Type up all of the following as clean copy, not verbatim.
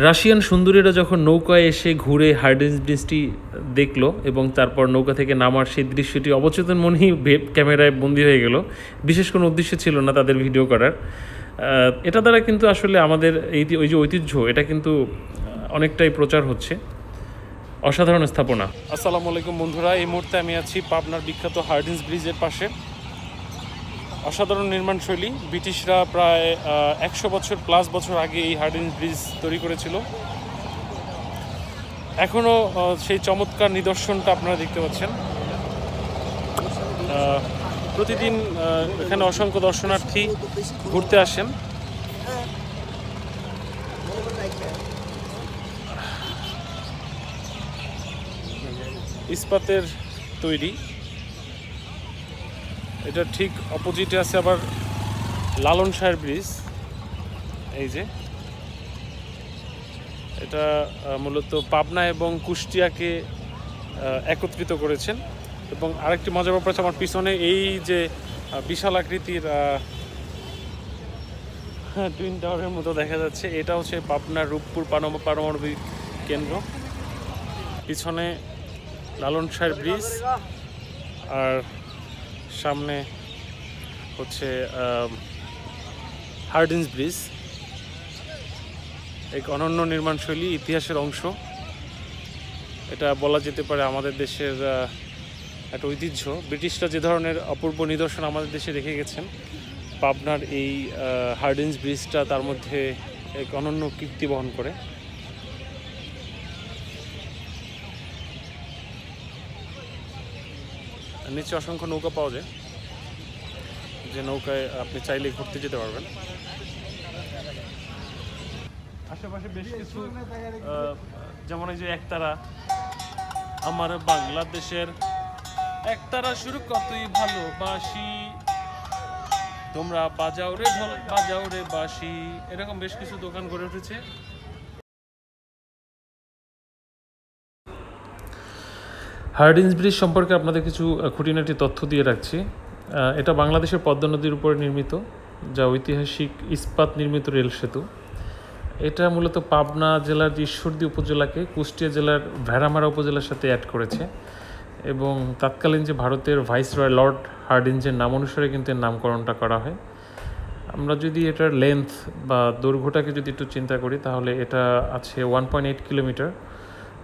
Russian সুন্দরীরা যখন নৌকায় এসে ঘুরে হার্ডিঞ্জ ব্রিজটি দেখলো এবং তারপর নৌকা থেকে নামার সেই দৃশ্যটি অবচেতন মনেই ক্যামেরায় বন্দী হয়ে গেল। বিশেষ কোনো উদ্দেশ্য ছিল না তাদের ভিডিও করার। এটা দ্বারা কিন্তু আসলে আমাদের ওই যে ঐতিহ্য, এটা কিন্তু অনেকটাই প্রচার হচ্ছে। অসাধারণ স্থাপনা। আসসালামু আলাইকুম বন্ধুরা, এই মুহূর্তে আমি আছি পাবনার বিখ্যাত হার্ডিঞ্জ ব্রিজের পাশে। অসাধারণ নির্মাণশৈলী। ব্রিটিশরা প্রায় 100 বছর আগে এই হার্ডিঞ্জ ব্রিজ তৈরি করেছিল। এখনও সেই চমৎকার নিদর্শনটা আপনারা দেখতে পাচ্ছেন। প্রতিদিন এখানে অসংখ্য দর্শনার্থী ঘুরতে আসেন। ইস্পাতের তৈরি। এটা ঠিক অপোজিটে আছে আবার লালন শাহের ব্রিজ। এই যে এটা মূলত পাবনা এবং কুষ্টিয়াকে একত্রিত করেছেন। এবং আরেকটি মজার ব্যাপার আছে, আমার পিছনে এই যে বিশাল আকৃতির টুইন টাওয়ারের মতো দেখা যাচ্ছে, এটা হচ্ছে পাবনার রূপপুর পারমাণবিক কেন্দ্র। পিছনে লালন শাহের ব্রিজ আর সামনে হচ্ছে হার্ডিঞ্জ ব্রিজ। এক অনন্য নির্মাণশৈলী, ইতিহাসের অংশ। এটা বলা যেতে পারে আমাদের দেশের একটা ঐতিহ্য। ব্রিটিশরা যে ধরনের অপূর্ব নিদর্শন আমাদের দেশে রেখে গেছেন, পাবনার এই হার্ডিঞ্জ ব্রিজটা তার মধ্যে এক অনন্য কীর্তি বহন করে। নিচে অসংখ্য নৌকা পাওয়া যায়, যে নৌকায় আপনি চাইলে ঘুরতে যেতে পারবেন। আশেপাশে বেশ কিছু, যেমন এই যে একতারা, আমার বাংলাদেশের একতারা শুরু কতই ভালোবাসি, তোমরা বাজাও রে ঢোল বাজাও রে বাঁশি, এরকম বেশ কিছু দোকান গড়ে উঠেছে। হার্ডিঞ্জ ব্রিজ সম্পর্কে আপনাদের কিছু খুঁটিনাটি তথ্য দিয়ে রাখছি। এটা বাংলাদেশের পদ্মা নদীর উপরে নির্মিত, যা ঐতিহাসিক ইস্পাত নির্মিত রেল সেতু। এটা মূলত পাবনা জেলার ঈশ্বরদী উপজেলাকে কুষ্টিয়া জেলার ভেড়ামারা উপজেলার সাথে অ্যাড করেছে। এবং তৎকালীন যে ভারতের ভাইসরয় লর্ড হার্ডিঞ্জের নাম অনুসারে কিন্তু এর নামকরণটা করা হয়। আমরা যদি এটার লেন্থ বা দৈর্ঘ্যটাকে যদি একটু চিন্তা করি, তাহলে এটা আছে 1.8 কিলোমিটার,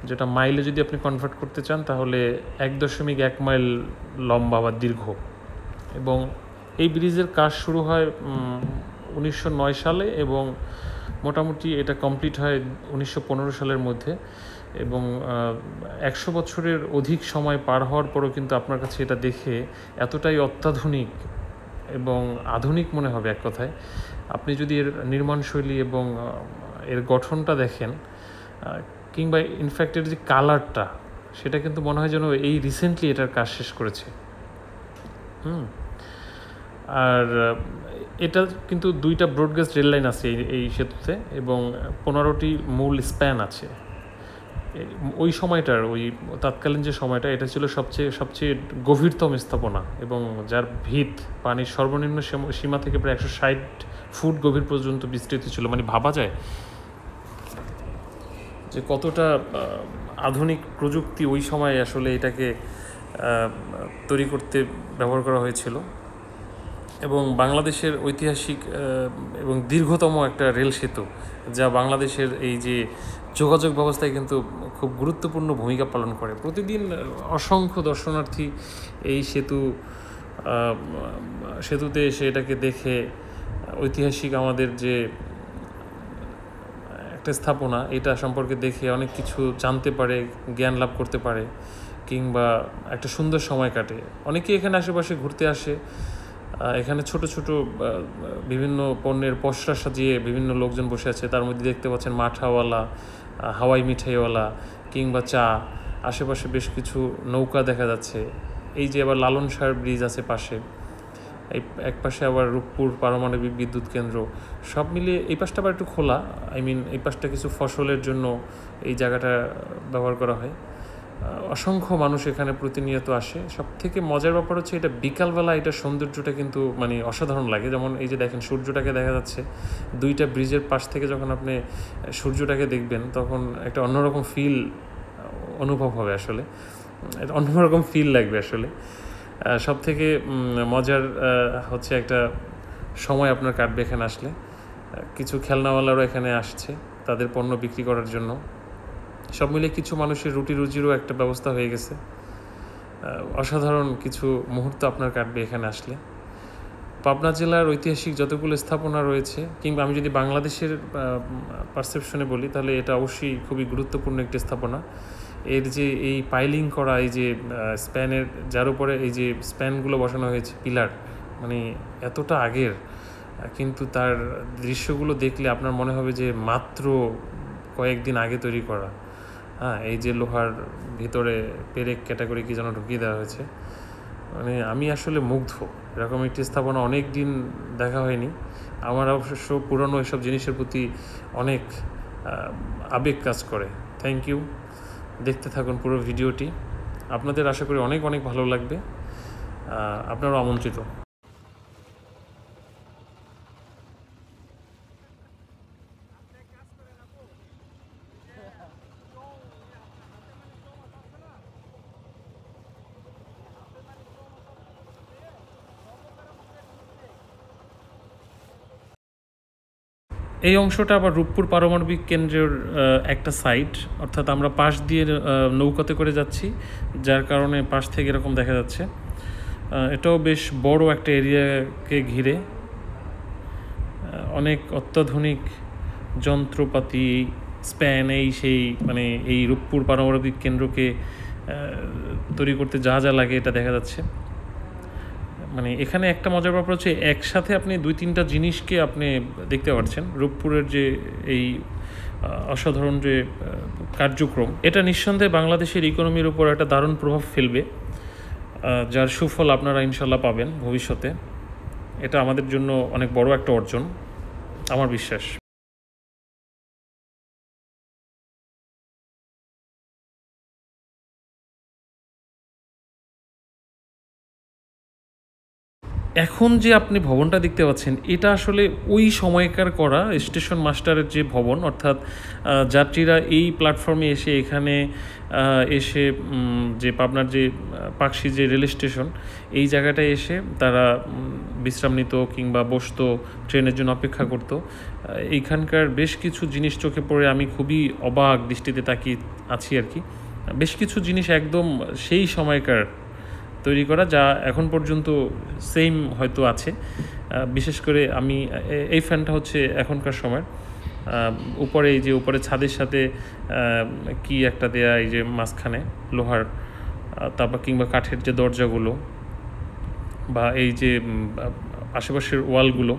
যেটা মাইলে যদি আপনি কনভার্ট করতে চান তাহলে 1.1 মাইল লম্বা বা দীর্ঘ। এবং এই ব্রিজের কাজ শুরু হয় 1909 সালে এবং মোটামুটি এটা কমপ্লিট হয় 1915 সালের মধ্যে। এবং 100 বছরের অধিক সময় পার হওয়ার পরও কিন্তু আপনার কাছে এটা দেখে এতটাই অত্যাধুনিক এবং আধুনিক মনে হবে এক কথায়। আপনি যদি এর নির্মাণশৈলী এবং এর গঠনটা দেখেন, কিংবা ইনফ্যাক্ট এর যে কালারটা, সেটা কিন্তু মনে হয় যেন এই রিসেন্টলি এটার কাজ শেষ করেছে। আর এটা কিন্তু 2টা ব্রডগেজ রেল লাইন আছে এই সেতুতে, এবং 15টি মূল স্প্যান আছে। ওই সময়টার, ওই তৎকালীন যে সময়টা, এটা ছিল সবচেয়ে গভীরতম স্থাপনা, এবং যার ভিত পানির সর্বনিম্ন সীমা থেকে প্রায় 160 ফুট গভীর পর্যন্ত বিস্তৃত ছিল। মানে ভাবা যায় যে কতটা আধুনিক প্রযুক্তি ওই সময় আসলে এটাকে তৈরি করতে ব্যবহার করা হয়েছিল। এবং বাংলাদেশের ঐতিহাসিক এবং দীর্ঘতম একটা রেল সেতু, যা বাংলাদেশের এই যে যোগাযোগ ব্যবস্থায় কিন্তু খুব গুরুত্বপূর্ণ ভূমিকা পালন করে। প্রতিদিন অসংখ্য দর্শনার্থী এই সেতুতে এসে এটাকে দেখে ঐতিহাসিক আমাদের যে একটা স্থাপনা, এটা সম্পর্কে দেখে অনেক কিছু জানতে পারে, জ্ঞান লাভ করতে পারে, কিংবা একটা সুন্দর সময় কাটে। অনেকেই এখানে আশেপাশে ঘুরতে আসে। এখানে ছোট ছোট বিভিন্ন পণ্যের পসরা সাজিয়ে বিভিন্ন লোকজন বসে আছে। তার মধ্যে দেখতে পাচ্ছেন মাঠাওয়ালা, হাওয়াই মিঠাইওয়ালা, কিংবা চা। আশেপাশে বেশ কিছু নৌকা দেখা যাচ্ছে। এই যে আবার লালন শাহের ব্রিজ আছে পাশে, এই এক পাশে আবার রূপপুর পারমাণবিক বিদ্যুৎ কেন্দ্র। সব মিলিয়ে এই পাশটা আবার একটু খোলা, এই পাশটা কিছু ফসলের জন্য এই জায়গাটা ব্যবহার করা হয়। অসংখ্য মানুষ এখানে প্রতিনিয়ত আসে। সবথেকে মজার ব্যাপার হচ্ছে এটা বিকালবেলা, এটা সৌন্দর্যটা কিন্তু মানে অসাধারণ লাগে। যেমন এই যে দেখেন সূর্যটাকে দেখা যাচ্ছে, দুইটা ব্রিজের পাশ থেকে যখন আপনি সূর্যটাকে দেখবেন তখন একটা অন্যরকম ফিল অনুভব হবে, আসলে এটা অন্যরকম ফিল লাগবে আসলে। সবথেকে মজার হচ্ছে একটা সময় আপনার কাটবে এখানে আসলে। কিছু খেলনাওয়ালারও এখানে আসছে তাদের পণ্য বিক্রি করার জন্য। সব মিলে কিছু মানুষের রুটি রুজিরও একটা ব্যবস্থা হয়ে গেছে। অসাধারণ কিছু মুহূর্ত আপনার কাটবে এখানে আসলে। পাবনা জেলার ঐতিহাসিক যতগুলো স্থাপনা রয়েছে, কিংবা আমি যদি বাংলাদেশের পারসেপশনে বলি, তাহলে এটা অবশ্যই খুবই গুরুত্বপূর্ণ একটি স্থাপনা। এর যে এই পাইলিং করা, এই যে স্প্যানের যার উপরে এই যে স্প্যানগুলো বসানো হয়েছে, পিলার, মানে এতটা আগের, কিন্তু তার দৃশ্যগুলো দেখলে আপনার মনে হবে যে মাত্র কয়েকদিন আগে তৈরি করা। হ্যাঁ, এই যে লোহার ভিতরে পেরেক ক্যাটাগরি কি যেন ঢুকিয়ে দেওয়া হয়েছে, মানে আমি আসলে মুগ্ধ। এরকম একটি স্থাপনা অনেক দিন দেখা হয়নি। আমার অবশ্য পুরনো এসব জিনিসের প্রতি অনেক আবেগ কাজ করে। থ্যাংক ইউ, দেখতে থাকুন পুরো ভিডিওটি। আপনাদের আশা করি অনেক অনেক ভালো লাগবে। আপনারাও আমন্ত্রিত। এই অংশটা আবার রূপপুর পারমাণবিক কেন্দ্রের একটা সাইট, অর্থাৎ আমরা পাশ দিয়ে নৌকাতে করে যাচ্ছি, যার কারণে পাশ থেকে এরকম দেখা যাচ্ছে। এটাও বেশ বড় একটা এরিয়াকে ঘিরে, অনেক অত্যাধুনিক যন্ত্রপাতি, স্প্যান, এই সেই, মানে এই রূপপুর পারমাণবিক কেন্দ্রকে তৈরি করতে যা যা লাগে এটা দেখা যাচ্ছে। মানে এখানে একটা মজার ব্যাপার হচ্ছে একসাথে আপনি 2-3টা জিনিসকে আপনি দেখতে পাচ্ছেন। রূপপুরের যে এই অসাধারণ যে কার্যক্রম, এটা নিঃসন্দেহে বাংলাদেশের ইকোনমির উপর একটা দারুণ প্রভাব ফেলবে, যার সুফল আপনারা ইনশাল্লাহ পাবেন ভবিষ্যতে। এটা আমাদের জন্য অনেক বড় একটা অর্জন, আমার বিশ্বাস। এখন যে আপনি ভবনটা দেখতে পাচ্ছেন, এটা আসলে ওই সময়কার করা স্টেশন মাস্টারের যে ভবন, অর্থাৎ যাত্রীরা এই প্ল্যাটফর্মে এসে এখানে এসে যে পাবনার যে পাকশি যে রেল স্টেশন, এই জায়গাটায় এসে তারা বিশ্রাম নিত কিংবা বসতো, ট্রেনের জন্য অপেক্ষা করত। এইখানকার বেশ কিছু জিনিস চোখে পড়ে আমি খুবই অবাক দৃষ্টিতে তাকিয়ে আছি আর কি। বেশ কিছু জিনিস একদম সেই সময়কার তৈরি করা, যা এখন পর্যন্ত সেম হয়তো আছে। বিশেষ করে আমি এই ফ্যানটা হচ্ছে এখনকার সময়, উপরে এই যে উপরে ছাদের সাথে কি একটা দেয়া, এই যে মাঝখানে লোহার, তারপর কিংবা কাঠের যে দরজাগুলো বা এই যে আশেপাশের ওয়ালগুলো,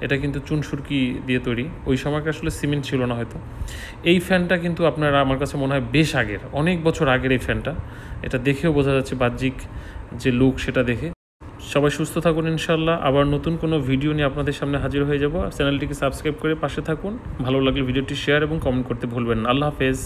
এটা কিন্তু চুনসুরকি দিয়ে তৈরি। ওই সময়কে আসলে সিমেন্ট ছিল না হয়তো। এই ফ্যানটা কিন্তু আপনারা, আমার কাছে মনে হয় বেশ আগের, অনেক বছর আগের এই ফ্যানটা। এটা দেখেও বোঝা যাচ্ছে বাহ্যিক যে লুক সেটা দেখে। সবাই সুস্থ থাকুন ইনশাল্লাহ। আবার নতুন কোনো ভিডিও নিয়ে আপনাদের সামনে হাজির হয়ে যাব। চ্যানেলটিকে সাবস্ক্রাইব করে পাশে থাকুন। ভালো লাগলে ভিডিওটি শেয়ার এবং কমেন্ট করতে ভুলবেন না। আল্লাহ হাফেজ।